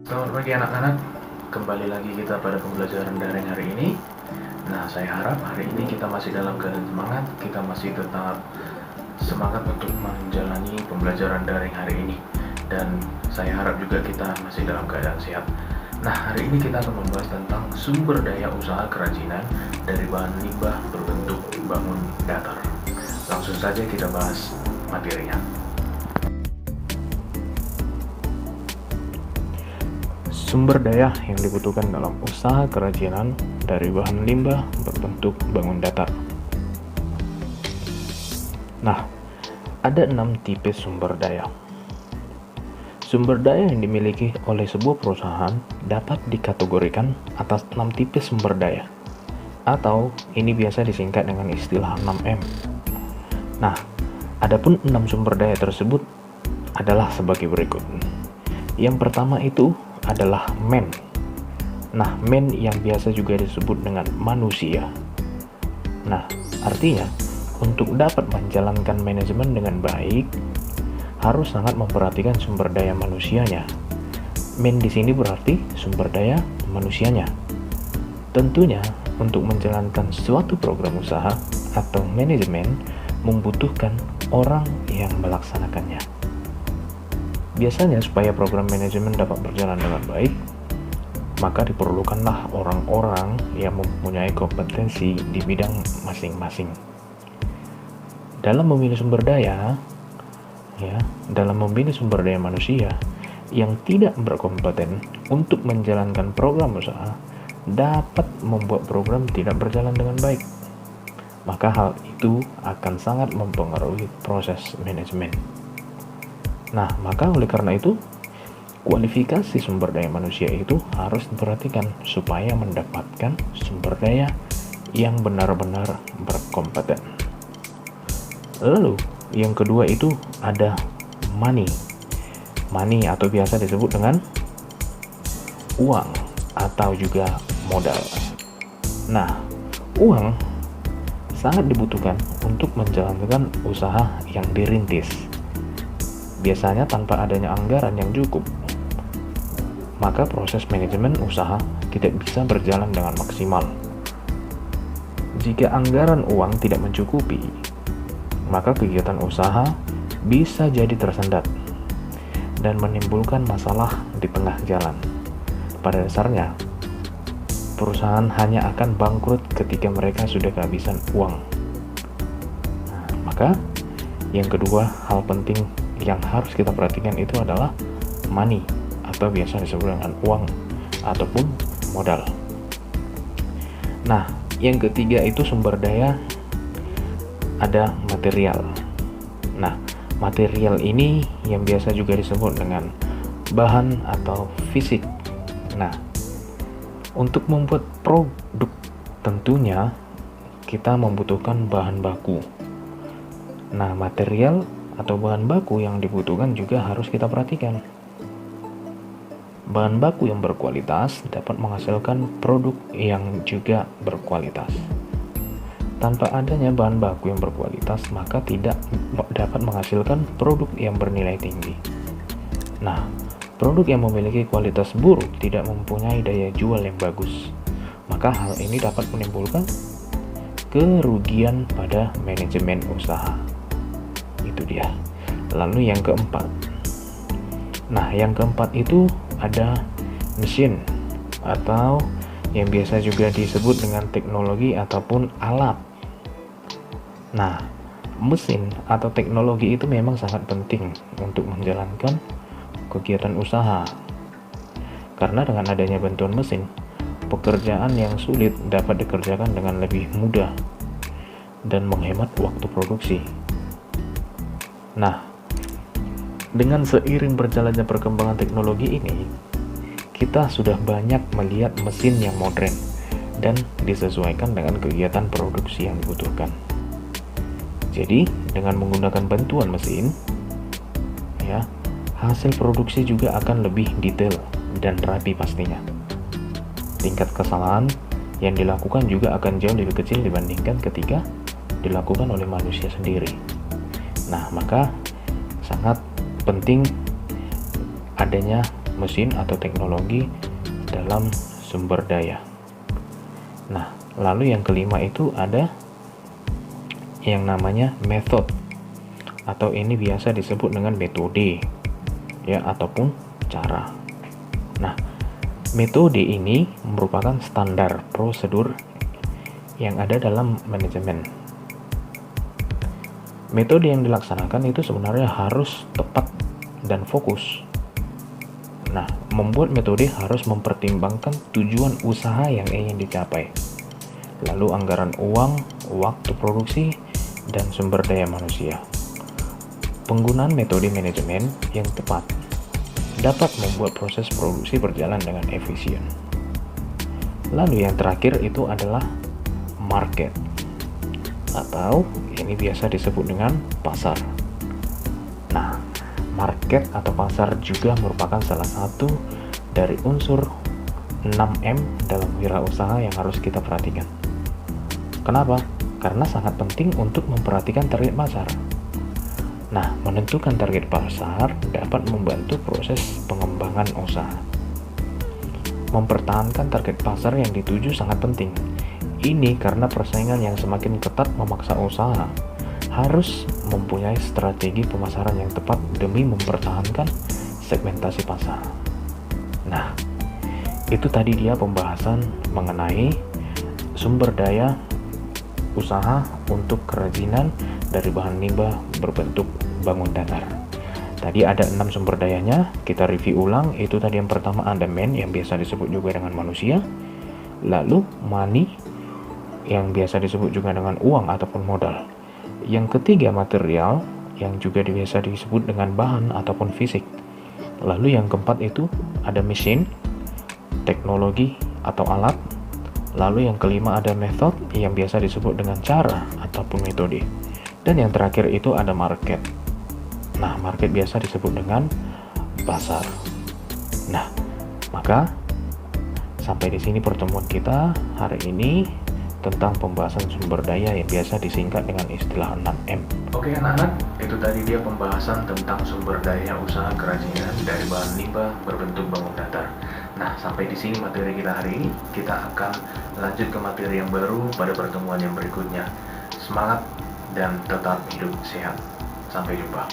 Selamat pagi anak-anak, kembali lagi kita pada pembelajaran daring hari ini. Nah, saya harap hari ini kita masih dalam keadaan semangat, kita masih tetap semangat untuk menjalani pembelajaran daring hari ini. Dan saya harap juga kita masih dalam keadaan sehat. Nah, hari ini kita akan membahas tentang sumber daya usaha kerajinan dari bahan limbah berbentuk bangun datar. Langsung saja kita bahas materinya. Sumber daya yang dibutuhkan dalam usaha kerajinan dari bahan limbah berbentuk bangun datar. Nah, ada 6 tipe sumber daya. Sumber daya yang dimiliki oleh sebuah perusahaan dapat dikategorikan atas 6 tipe sumber daya, atau ini biasa disingkat dengan istilah 6M. Nah, adapun 6 sumber daya tersebut adalah sebagai berikut. Yang pertama itu adalah man. Nah, man yang biasa juga disebut dengan manusia. Nah, artinya untuk dapat menjalankan manajemen dengan baik harus sangat memperhatikan sumber daya manusianya. Man di sini berarti sumber daya manusianya. Tentunya untuk menjalankan suatu program usaha atau manajemen membutuhkan orang yang melaksanakannya. Biasanya supaya program manajemen dapat berjalan dengan baik, maka diperlukanlah orang-orang yang mempunyai kompetensi di bidang masing-masing. Dalam memilih sumber daya, dalam memilih sumber daya manusia yang tidak berkompeten untuk menjalankan program usaha dapat membuat program tidak berjalan dengan baik. Maka hal itu akan sangat mempengaruhi proses manajemen. Nah, maka oleh karena itu, kualifikasi sumber daya manusia itu harus diperhatikan supaya mendapatkan sumber daya yang benar-benar berkompeten. Lalu, yang kedua itu ada money. Money atau biasa disebut dengan uang atau juga modal. Nah, uang sangat dibutuhkan untuk menjalankan usaha yang dirintis. Biasanya tanpa adanya anggaran yang cukup, maka proses manajemen usaha tidak bisa berjalan dengan maksimal. Jika anggaran uang tidak mencukupi, maka kegiatan usaha bisa jadi tersendat dan menimbulkan masalah di tengah jalan. Pada dasarnya, perusahaan hanya akan bangkrut ketika mereka sudah kehabisan uang. Nah, maka yang kedua hal penting yang harus kita perhatikan itu adalah money atau biasa disebut dengan uang ataupun modal. Nah, yang ketiga itu sumber daya ada material. Nah, material ini yang biasa juga disebut dengan bahan atau fisik. Nah, untuk membuat produk tentunya kita membutuhkan bahan baku. Nah, material atau bahan baku yang dibutuhkan juga harus kita perhatikan. Bahan baku yang berkualitas dapat menghasilkan produk yang juga berkualitas. Tanpa adanya bahan baku yang berkualitas, maka tidak dapat menghasilkan produk yang bernilai tinggi. Nah, produk yang memiliki kualitas buruk tidak mempunyai daya jual yang bagus. Maka hal ini dapat menimbulkan kerugian pada manajemen usaha. Itu dia. Lalu yang keempat. Nah, yang keempat itu ada mesin atau yang biasa juga disebut dengan teknologi ataupun alat. Nah, mesin atau teknologi itu memang sangat penting untuk menjalankan kegiatan usaha. Karena dengan adanya bantuan mesin, pekerjaan yang sulit dapat dikerjakan dengan lebih mudah dan menghemat waktu produksi. Nah, dengan seiring berjalannya perkembangan teknologi ini, kita sudah banyak melihat mesin yang modern dan disesuaikan dengan kegiatan produksi yang dibutuhkan. Jadi, dengan menggunakan bantuan mesin, hasil produksi juga akan lebih detail dan rapi pastinya. Tingkat kesalahan yang dilakukan juga akan jauh lebih kecil dibandingkan ketika dilakukan oleh manusia sendiri. Nah, maka sangat penting adanya mesin atau teknologi dalam sumber daya. Nah, lalu yang kelima itu ada yang namanya method, atau ini biasa disebut dengan metode ya, ataupun cara. Nah, metode ini merupakan standar prosedur yang ada dalam manajemen. Metode yang dilaksanakan itu sebenarnya harus tepat dan fokus. Nah, membuat metode harus mempertimbangkan tujuan usaha yang ingin dicapai, lalu anggaran uang, waktu produksi, dan sumber daya manusia. Penggunaan metode manajemen yang tepat dapat membuat proses produksi berjalan dengan efisien. Lalu yang terakhir itu adalah market, atau ini biasa disebut dengan pasar. Nah, market atau pasar juga merupakan salah satu dari unsur 6M dalam wirausaha yang harus kita perhatikan. Kenapa? Karena sangat penting untuk memperhatikan target pasar. Nah, menentukan target pasar dapat membantu proses pengembangan usaha. Mempertahankan target pasar yang dituju sangat penting. Ini karena persaingan yang semakin ketat memaksa usaha harus mempunyai strategi pemasaran yang tepat demi mempertahankan segmentasi pasar. Nah, itu tadi dia pembahasan mengenai sumber daya usaha untuk kerajinan dari bahan limbah berbentuk bangun datar. Tadi ada 6 sumber dayanya, kita review ulang. Itu tadi yang pertama ada man, yang biasa disebut juga dengan manusia. Lalu money, yang biasa disebut juga dengan uang ataupun modal. Yang ketiga material, yang juga biasa disebut dengan bahan ataupun fisik. Lalu yang keempat itu ada mesin, teknologi atau alat. Lalu yang kelima ada method, yang biasa disebut dengan cara ataupun metode. Dan yang terakhir itu ada market. Nah, market biasa disebut dengan pasar. Nah, maka sampai di sini pertemuan kita hari ini tentang pembahasan sumber daya yang biasa disingkat dengan istilah 6M. Oke anak-anak, itu tadi dia pembahasan tentang sumber daya usaha kerajinan dari bahan limbah berbentuk bangun datar. Nah, sampai di sini materi kita hari ini. Kita akan lanjut ke materi yang baru pada pertemuan yang berikutnya. Semangat dan tetap hidup sehat. Sampai jumpa.